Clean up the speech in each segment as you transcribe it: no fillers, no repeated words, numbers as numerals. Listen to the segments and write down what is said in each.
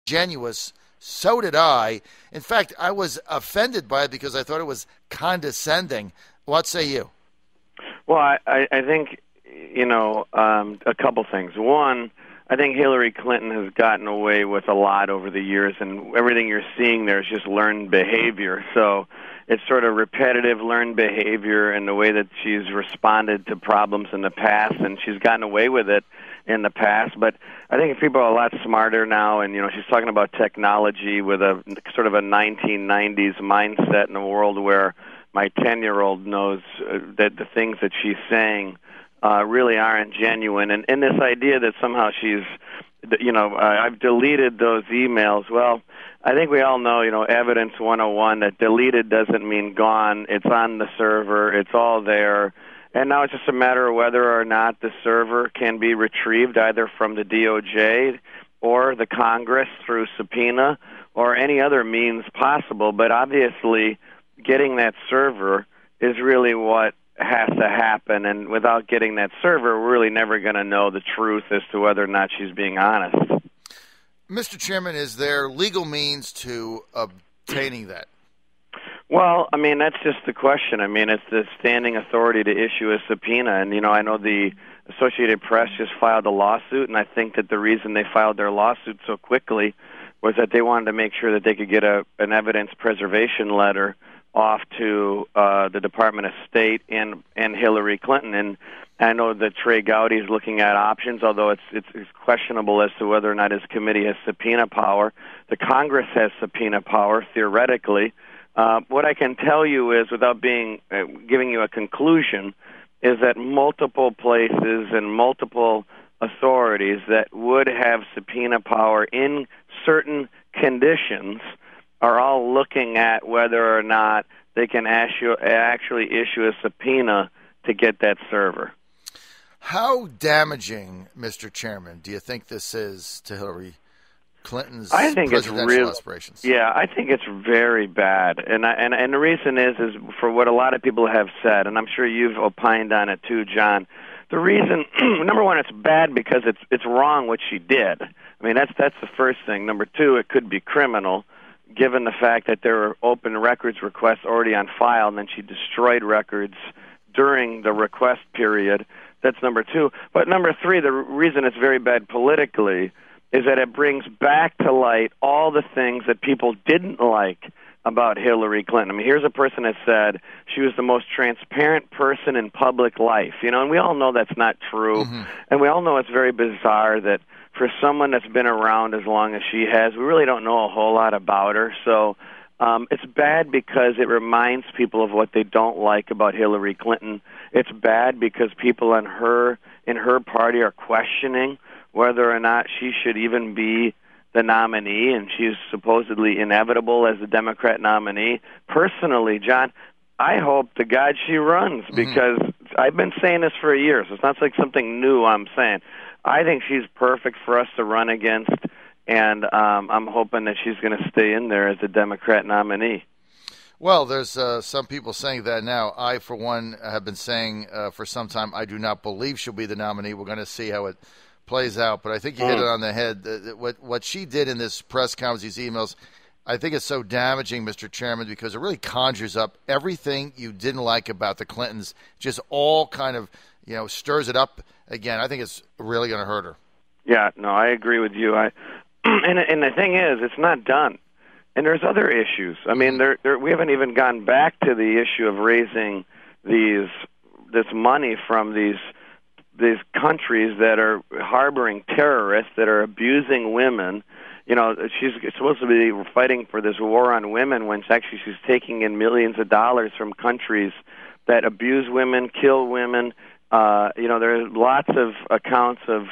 disingenuous. So did I. In fact, I was offended by it because I thought it was condescending. What say you? Well, I think, a couple things. One, I think Hillary Clinton has gotten away with a lot over the years, and everything you're seeing there is just learned behavior. So it's sort of repetitive learned behavior in the way that she's responded to problems in the past, and she's gotten away with it in the past. But I think if people are a lot smarter now, and, she's talking about technology with a sort of a 1990s mindset in a world where my 10-year-old knows that the things that she's saying really aren't genuine. And this idea that somehow she's, I've deleted those emails. Well, I think we all know, Evidence 101, that deleted doesn't mean gone. It's on the server. It's all there. And now it's just a matter of whether or not the server can be retrieved either from the DOJ or the Congress through subpoena or any other means possible. But obviously, getting that server is really what has to happen, and without getting that server, we're really never going to know the truth as to whether or not she's being honest. Mr. Chairman, is there legal means to obtaining that? Well, that's just the question. It's the standing authority to issue a subpoena, and, I know the Associated Press just filed a lawsuit, and I think that the reason they filed their lawsuit so quickly was that they wanted to make sure that they could get an evidence preservation letter off to the Department of State and Hillary Clinton. And I know that Trey Gowdy is looking at options, although it's questionable as to whether or not his committee has subpoena power. The Congress has subpoena power, theoretically. What I can tell you is, without giving you a conclusion, is that multiple places and multiple authorities that would have subpoena power in certain conditions are all looking at whether or not they can actually issue a subpoena to get that server. How damaging, Mr. Chairman, do you think this is to Hillary Clinton's presidential aspirations? Yeah, I think it's very bad. And the reason is for what a lot of people have said, and I'm sure you've opined on it too, John. The reason, number one, it's bad because it's wrong what she did. That's the first thing. Number two, it could be criminal, given the fact that there were open records requests already on file, and then she destroyed records during the request period. That's number two. But number three, the reason it's very bad politically is that it brings back to light all the things that people didn't like about Hillary Clinton. Here's a person that said she was the most transparent person in public life, and we all know that's not true. Mm-hmm. And we all know it's very bizarre that for someone that's been around as long as she has, we really don't know a whole lot about her. So it's bad because it reminds people of what they don't like about Hillary Clinton. It's bad because people in her party are questioning whether or not she should even be the nominee, and she's supposedly inevitable as the Democrat nominee. Personally, John, I hope to God she runs, because I've been saying this for a year, so it's not like something new I'm saying. I think she's perfect for us to run against, and I'm hoping that she's going to stay in there as the Democrat nominee. Well, there's some people saying that now. I, for one, have been saying for some time I do not believe she'll be the nominee. We're going to see how it plays out, but I think you hit it on the head. What she did in this press conference, these emails, I think it's so damaging, Mr. Chairman, because it really conjures up everything you didn't like about the Clintons, just all kind of, stirs it up again. I think it's really going to hurt her. Yeah, no, I agree with you. And the thing is, it's not done. And there's other issues. We haven't even gone back to the issue of raising this money from these countries that are harboring terrorists, that are abusing women. She's supposed to be fighting for this war on women when actually she's taking in millions of dollars from countries that abuse women, kill women. There are lots of accounts of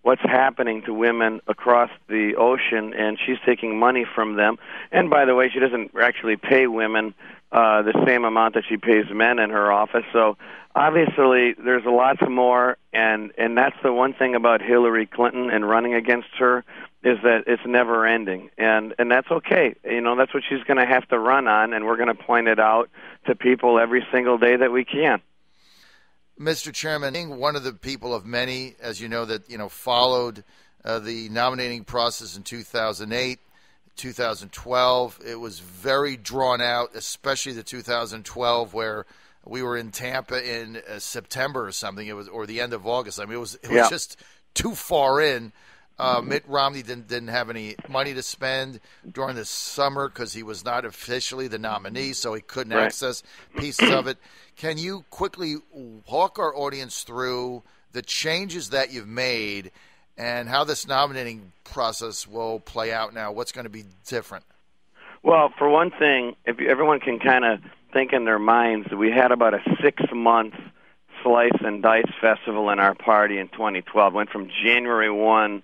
what's happening to women across the ocean, and she's taking money from them. And by the way, she doesn't actually pay women the same amount that she pays men in her office. So obviously there's a lot more, and that's the one thing about Hillary Clinton and running against her, is that it's never ending. And that's okay. That's what she's going to have to run on, and we're going to point it out to people every single day that we can. Mr. Chairman, being one of the people of many, as you know, that followed the nominating process in 2008, 2012. It was very drawn out, especially the 2012 where we were in Tampa in September or something. It was, or the end of August. I mean, it was just too far in. Mitt Romney didn't have any money to spend during the summer because he was not officially the nominee, so he couldn't access pieces of it. Can you quickly walk our audience through the changes that you've made and how this nominating process will play out now? What's going to be different? Well, for one thing, if everyone can kind of think in their minds, we had about a 6-month slice and dice festival in our party in 2012. Went from January 1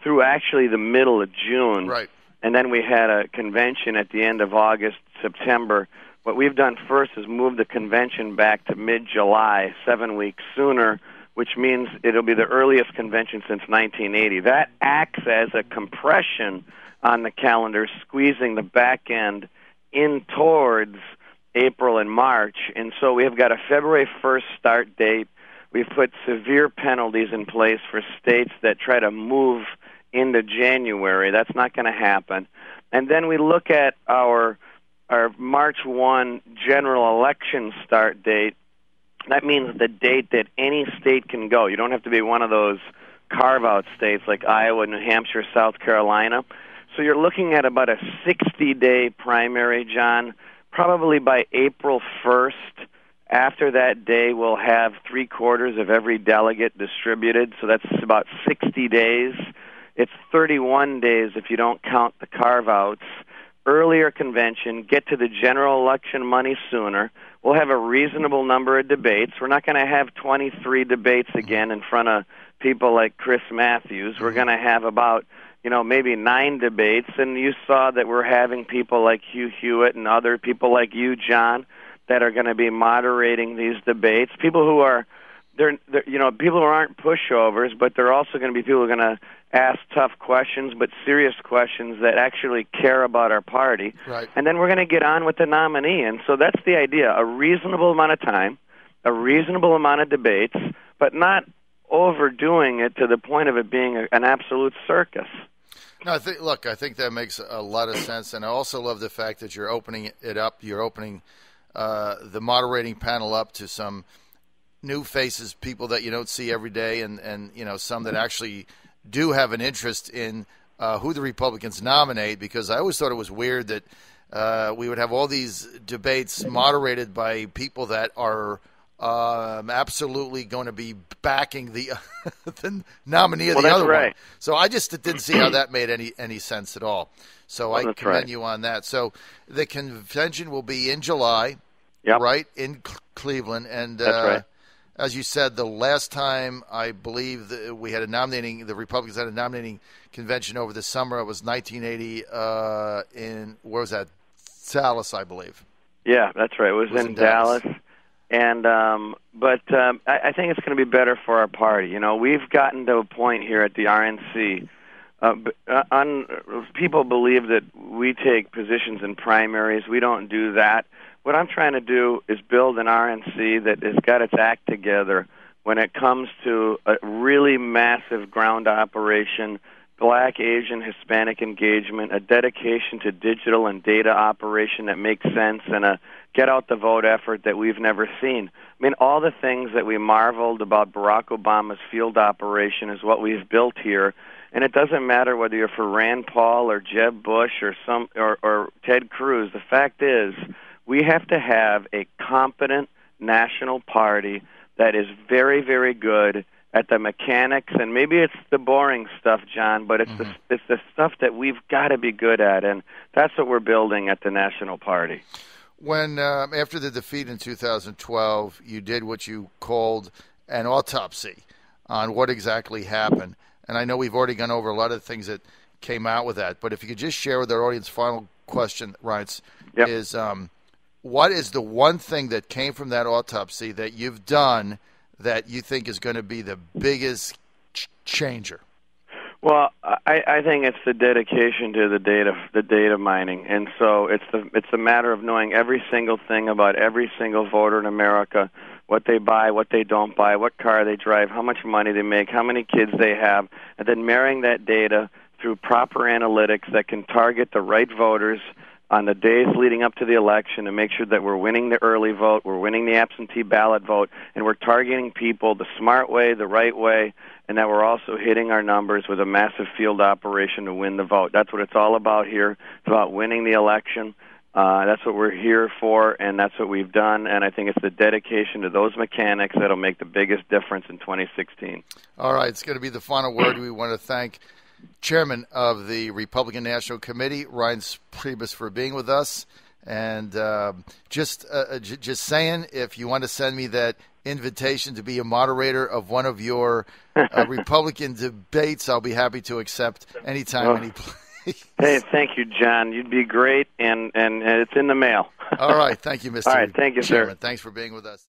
through actually the middle of June. Right. And then we had a convention at the end of August, September. What we've done first is move the convention back to mid-July, 7 weeks sooner, which means it'll be the earliest convention since 1980. That acts as a compression on the calendar, squeezing the back end in towards April and March. And so we have got a February 1st start date. We've put severe penalties in place for states that try to move into January. That's not going to happen. And then we look at our March 1 general election start date. That means the date that any state can go. You don't have to be one of those carve-out states like Iowa, New Hampshire, South Carolina. So you're looking at about a 60-day primary, John. Probably by April 1st. After that day, we'll have 3/4 of every delegate distributed, so that's about 60 days. It's 31 days if you don't count the carve-outs. Earlier convention, get to the general election money sooner. We'll have a reasonable number of debates. We're not going to have 23 debates again in front of people like Chris Matthews. We're going to have about, maybe 9 debates, and you saw that we're having people like Hugh Hewitt and other people like you, John, that are going to be moderating these debates. People who are, people who aren't pushovers, but they're also going to be people who are going to ask tough questions, but serious questions that actually care about our party. Right. And then we're going to get on with the nominee. And so that's the idea: a reasonable amount of time, a reasonable amount of debates, but not overdoing it to the point of it being an absolute circus. No, I think that makes a lot of sense, and I also love the fact that you're opening it up. You're opening the moderating panel up to some new faces, people that you don't see every day, and some that actually do have an interest in who the Republicans nominate. Because I always thought it was weird that we would have all these debates moderated by people that are absolutely going to be backing the nominee of the other one. So I just didn't see how that made any sense at all. So I commend you on that. So the convention will be in July, right, in Cleveland. And that's right. As you said, the last time I believe the Republicans had a nominating convention over the summer, it was 1980 in, where was that? Dallas, I believe. Yeah, that's right. It was in Dallas. And but I think it's going to be better for our party. We've gotten to a point here at the RNC. People believe that we take positions in primaries. We don't do that. What I'm trying to do is build an RNC that has got its act together when it comes to a really massive ground operation, Black, Asian, Hispanic engagement, a dedication to digital and data operation that makes sense, and a get-out-the-vote effort that we've never seen. I mean, all the things that we marveled about Barack Obama's field operation is what we've built here, and it doesn't matter whether you're for Rand Paul or Jeb Bush or Ted Cruz. The fact is, we have to have a competent national party that is very, very good at the mechanics, and maybe it's the boring stuff, John, but it's the stuff that we've got to be good at, and that's what we're building at the National Party. When, after the defeat in 2012, you did what you called an autopsy on what exactly happened, and I know we've already gone over a lot of things that came out with that, but if you could just share with our audience, final question, Reince, is what is the one thing that came from that autopsy that you've done that you think is going to be the biggest changer? Well, I think it's the dedication to the data mining, and so it's the matter of knowing every single thing about every single voter in America, what they buy, what they don't buy, what car they drive, how much money they make, how many kids they have, and then marrying that data through proper analytics that can target the right voters on the days leading up to the election and make sure that we're winning the early vote, we're winning the absentee ballot vote, and we're targeting people the smart way, the right way, and that we're also hitting our numbers with a massive field operation to win the vote. That's what it's all about here. It's about winning the election. That's what we're here for, and that's what we've done, and I think it's the dedication to those mechanics that'll make the biggest difference in 2016. All right, it's going to be the final word. We want to thank Chairman of the Republican National Committee, Reince Priebus, for being with us. And just saying, if you want to send me that invitation to be a moderator of one of your Republican debates, I'll be happy to accept anytime, any place. Hey, thank you, John. You'd be great, and it's in the mail. All right. Thank you, Mr. All right. Thank you, Chairman. sir. Thanks for being with us.